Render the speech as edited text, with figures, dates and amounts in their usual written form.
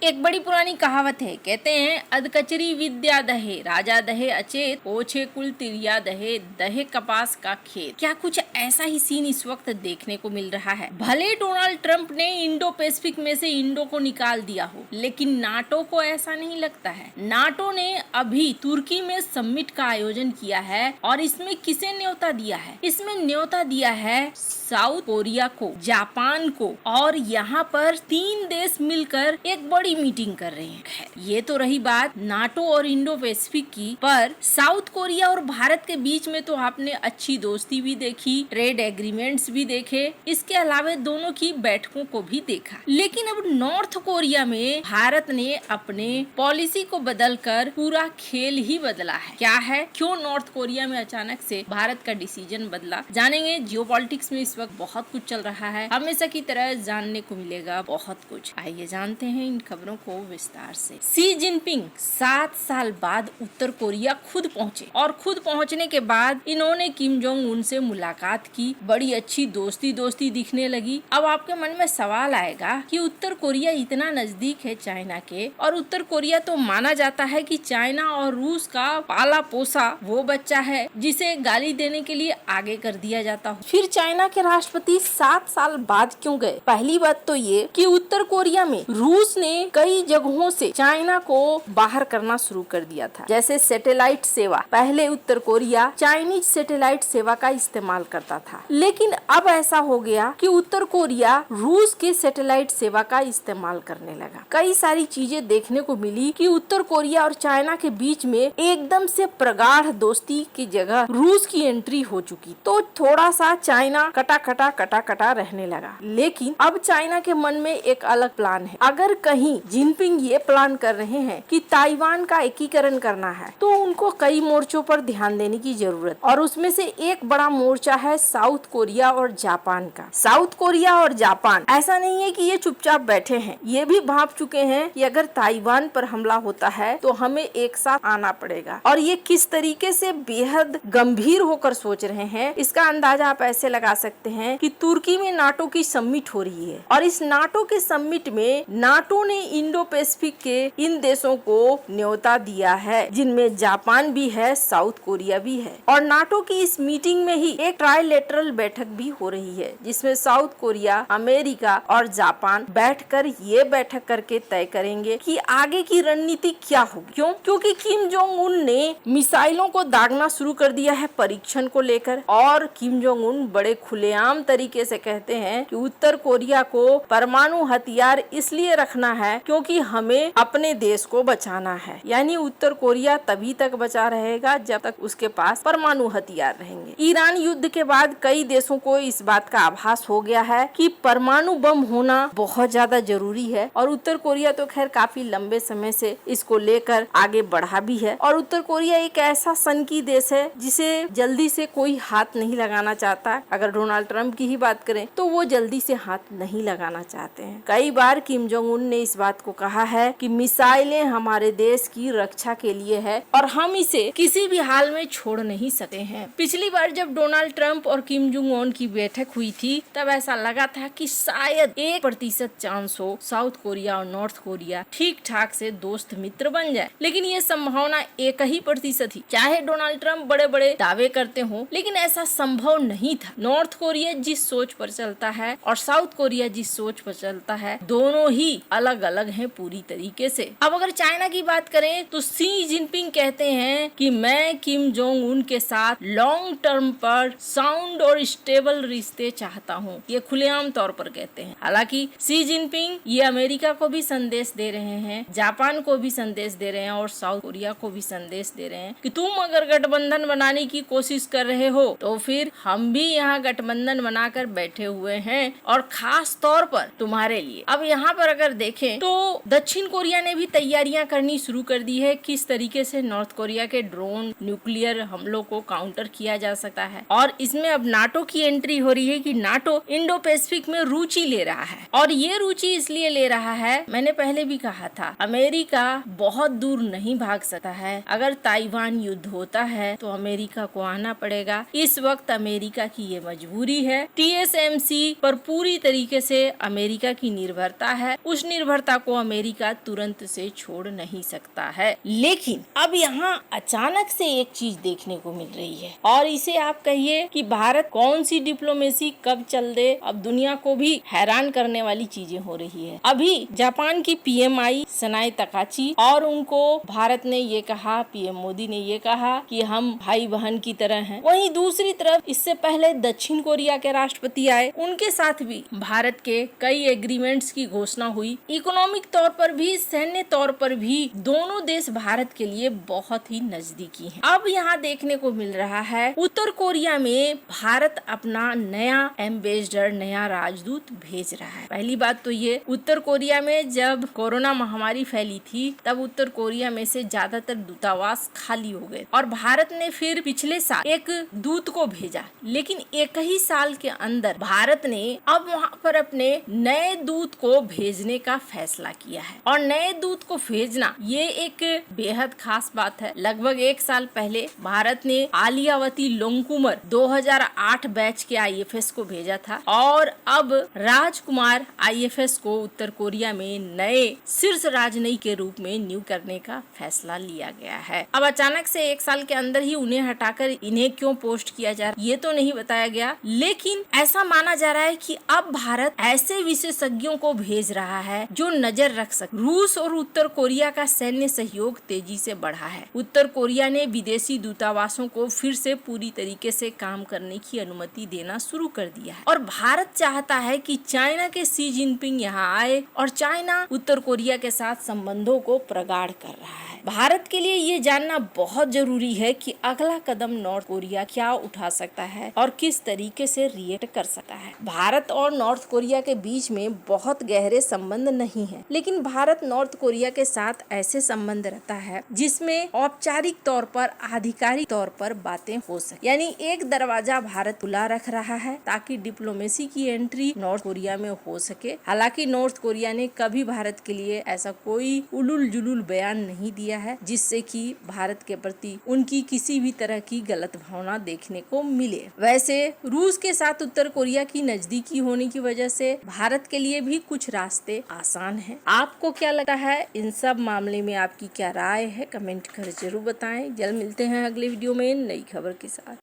एक बड़ी पुरानी कहावत है, कहते हैं अधकचरी विद्या दहे, राजा दहे अचेत, ओछे कुल तिरिया दहे, दहे कपास का खेत। क्या कुछ ऐसा ही सीन इस वक्त देखने को मिल रहा है। भले डोनाल्ड ट्रंप ने इंडो पैसिफिक में से इंडो को निकाल दिया हो, लेकिन नाटो को ऐसा नहीं लगता है। नाटो ने अभी तुर्की में समिट का आयोजन किया है और इसमें किसे न्योता दिया है? इसमें न्योता दिया है साउथ कोरिया को, जापान को, और यहाँ पर 3 देश मिलकर एक बड़ी मीटिंग कर रहे हैं। ये तो रही बात नाटो और इंडो पैसिफिक की, पर साउथ कोरिया और भारत के बीच में तो आपने अच्छी दोस्ती भी देखी, ट्रेड एग्रीमेंट्स भी देखे, इसके अलावा दोनों की बैठकों को भी देखा। लेकिन अब नॉर्थ कोरिया में भारत ने अपने पॉलिसी को बदलकर पूरा खेल ही बदला है। क्या है, क्यों नॉर्थ कोरिया में अचानक से भारत का डिसीजन बदला, जानेंगे। जियोपॉलिटिक्स में इस वक्त बहुत कुछ चल रहा है, हमेशा की तरह जानने को मिलेगा बहुत कुछ। आइए जानते हैं इन खबरों को विस्तार से। शी जिनपिंग 7 साल बाद उत्तर कोरिया खुद पहुंचे और खुद पहुंचने के बाद इन्होंने किम जोंग उन से मुलाकात की। बड़ी अच्छी दोस्ती दिखने लगी। अब आपके मन में सवाल आएगा कि उत्तर कोरिया इतना नजदीक है चाइना के, और उत्तर कोरिया तो माना जाता है कि चाइना और रूस का पाला पोसा वो बच्चा है जिसे गाली देने के लिए आगे कर दिया जाता हो। फिर चाइना के राष्ट्रपति 7 साल बाद क्यों गए? पहली बात तो ये कि उत्तर कोरिया में रूस ने कई जगहों से चाइना को बाहर करना शुरू कर दिया था, जैसे सैटेलाइट सेवा। पहले उत्तर कोरिया चाइनीज सैटेलाइट सेवा का इस्तेमाल करता था, लेकिन अब ऐसा हो गया कि उत्तर कोरिया रूस के सैटेलाइट सेवा का इस्तेमाल करने लगा। कई सारी चीजें देखने को मिली कि उत्तर कोरिया और चाइना के बीच में एकदम से प्रगाढ़ दोस्ती की जगह रूस की एंट्री हो चुकी, तो थोड़ा सा चाइना कटा रहने लगा। लेकिन अब चाइना के मन में एक अलग प्लान है। अगर कहीं जिनपिंग ये प्लान कर रहे हैं कि ताइवान का एकीकरण करना है, तो उनको कई मोर्चों पर ध्यान देने की जरूरत, और उसमें से एक बड़ा मोर्चा है साउथ कोरिया और जापान का। साउथ कोरिया और जापान ऐसा नहीं है कि ये चुपचाप बैठे हैं, ये भी भाप चुके हैं कि अगर ताइवान पर हमला होता है तो हमें एक साथ आना पड़ेगा। और ये किस तरीके से बेहद गंभीर होकर सोच रहे हैं, इसका अंदाजा आप ऐसे लगा सकते हैं कि तुर्की में नाटो की समिट हो रही है, और इस नाटो के समिट में नाटो ने इंडो पैसिफिक के इन देशों को न्योता दिया है, जिनमें जापान भी है, साउथ कोरिया भी है। और नाटो की इस मीटिंग में ही एक ट्राइलेटरल बैठक भी हो रही है, जिसमें साउथ कोरिया, अमेरिका और जापान बैठकर ये बैठक करके तय करेंगे कि आगे की रणनीति क्या होगी। क्यों? क्योंकि किम जोंग उन ने मिसाइलों को दागना शुरू कर दिया है परीक्षण को लेकर, और किम जोंग उन बड़े खुलेआम तरीके से कहते हैं कि उत्तर कोरिया को परमाणु हथियार इसलिए रखना है क्योंकि हमें अपने देश को बचाना है। यानी उत्तर कोरिया तभी तक बचा रहेगा जब तक उसके पास परमाणु हथियार रहेंगे। ईरान युद्ध के बाद कई देशों को इस बात का आभास हो गया है कि परमाणु बम होना बहुत ज्यादा जरूरी है, और उत्तर कोरिया तो खैर काफी लंबे समय से इसको लेकर आगे बढ़ा भी है। और उत्तर कोरिया एक ऐसा सनकी देश है जिसे जल्दी से कोई हाथ नहीं लगाना चाहता। अगर डोनाल्ड ट्रंप की ही बात करें तो वो जल्दी से हाथ नहीं लगाना चाहते हैं। कई बार किम जोंग उन ने इस बात को कहा है कि मिसाइलें हमारे देश की रक्षा के लिए है और हम इसे किसी भी हाल में छोड़ नहीं सकते हैं। पिछली बार जब डोनाल्ड ट्रंप और किम जोंग उन की बैठक हुई थी, तब ऐसा लगा था कि शायद 1% चांस हो साउथ कोरिया और नॉर्थ कोरिया ठीक ठाक से दोस्त मित्र बन जाए, लेकिन ये संभावना 1% थी। चाहे डोनाल्ड ट्रंप बड़े बड़े दावे करते हो, लेकिन ऐसा संभव नहीं था। नॉर्थ कोरिया जिस सोच पर चलता है और साउथ कोरिया जिस सोच पर चलता है, दोनों ही अलग अलग हैं पूरी तरीके से। अब अगर चाइना की बात करें तो शी जिनपिंग कहते हैं कि मैं किम जोंग उन के साथ लॉन्ग टर्म पर साउंड और स्टेबल रिश्ते चाहता हूं। ये खुलेआम तौर पर कहते हैं। हालांकि शी जिनपिंग ये अमेरिका को भी संदेश दे रहे हैं, जापान को भी संदेश दे रहे हैं और साउथ कोरिया को भी संदेश दे रहे हैं कि तुम अगर गठबंधन बनाने की कोशिश कर रहे हो तो फिर हम भी यहाँ गठबंधन बनाकर बैठे हुए हैं, और खास तौर पर तुम्हारे लिए। अब यहाँ पर अगर देखें तो दक्षिण कोरिया ने भी तैयारियां करनी शुरू कर दी है किस तरीके से नॉर्थ कोरिया के ड्रोन न्यूक्लियर हमलों को काउंटर किया जा सकता है। और इसमें अब नाटो की एंट्री हो रही है कि नाटो इंडो पैसिफिक में रुचि ले रहा है, और ये रुचि इसलिए ले रहा है, मैंने पहले भी कहा था, अमेरिका बहुत दूर नहीं भाग सकता है। अगर ताइवान युद्ध होता है तो अमेरिका को आना पड़ेगा। इस वक्त अमेरिका की ये मजबूरी है। TSMC पर पूरी तरीके से अमेरिका की निर्भरता है। उस निर्भरता मित्रता को अमेरिका तुरंत से छोड़ नहीं सकता है। लेकिन अब यहाँ अचानक से एक चीज देखने को मिल रही है और इसे आप कहिए कि भारत कौन सी डिप्लोमेसी कब चल दे, अब दुनिया को भी हैरान करने वाली चीजें हो रही है। अभी जापान की पीएम आई सनाए तकाची और उनको भारत ने ये कहा, पीएम मोदी ने ये कहा कि हम भाई बहन की तरह हैं। वहीं दूसरी तरफ इससे पहले दक्षिण कोरिया के राष्ट्रपति आए, उनके साथ भी भारत के कई एग्रीमेंट्स की घोषणा हुई। इकोनॉमिक तौर पर भी, सैन्य तौर पर भी दोनों देश भारत के लिए बहुत ही नजदीकी हैं। अब यहाँ देखने को मिल रहा है उत्तर कोरिया में भारत अपना नया एम्बेसडर, नया राजदूत भेज रहा है। पहली बात तो ये, उत्तर कोरिया में जब कोरोना महामारी फैली थी तब उत्तर कोरिया में से ज्यादातर दूतावास खाली हो गए और भारत ने फिर पिछले साल एक दूत को भेजा। लेकिन एक ही साल के अंदर भारत ने अब वहाँ पर अपने नए दूत को भेजने का फैसला किया है और नए दूत को भेजना ये एक बेहद खास बात है। लगभग एक साल पहले भारत ने आलियावती लोंगकुमर 2008 बैच के आईएफएस को भेजा था और अब राजकुमार आईएफएस को उत्तर कोरिया में नए शीर्ष राजनयिक के रूप में नियुक्त करने का फैसला लिया गया है। अब अचानक से एक साल के अंदर ही उन्हें हटाकर इन्हें क्यों पोस्ट किया जा रहा है ये तो नहीं बताया गया, लेकिन ऐसा माना जा रहा है कि अब भारत ऐसे विशेषज्ञों को भेज रहा है जो नजर रख सके। रूस और उत्तर कोरिया का सैन्य सहयोग तेजी से बढ़ा है। उत्तर कोरिया ने विदेशी दूतावासों को फिर से पूरी तरीके से काम करने की अनुमति देना शुरू कर दिया है और भारत चाहता है कि चाइना के शी जिनपिंग यहाँ आए और चाइना उत्तर कोरिया के साथ संबंधों को प्रगाढ़ कर रहा है। भारत के लिए ये जानना बहुत जरूरी है कि अगला कदम नॉर्थ कोरिया क्या उठा सकता है और किस तरीके से रिएक्ट कर सकता है। भारत और नॉर्थ कोरिया के बीच में बहुत गहरे संबंध नहीं है, लेकिन भारत नॉर्थ कोरिया के साथ ऐसे संबंध रखता है जिसमें औपचारिक तौर पर, आधिकारिक तौर पर बातें हो सके। यानी एक दरवाजा भारत खुला रख रहा है ताकि डिप्लोमेसी की एंट्री नॉर्थ कोरिया में हो सके। हालांकि नॉर्थ कोरिया ने कभी भारत के लिए ऐसा कोई उलुल जुलुल बयान नहीं दिया है जिससे कि भारत के प्रति उनकी किसी भी तरह की गलत भावना देखने को मिले। वैसे रूस के साथ उत्तर कोरिया की नजदीकी होने की वजह से भारत के लिए भी कुछ रास्ते आसान हैं। आपको क्या लगता है इन सब मामले में, आपकी क्या राय है, कमेंट कर जरूर बताएं। जल्द मिलते हैं अगले वीडियो में नई खबर के साथ।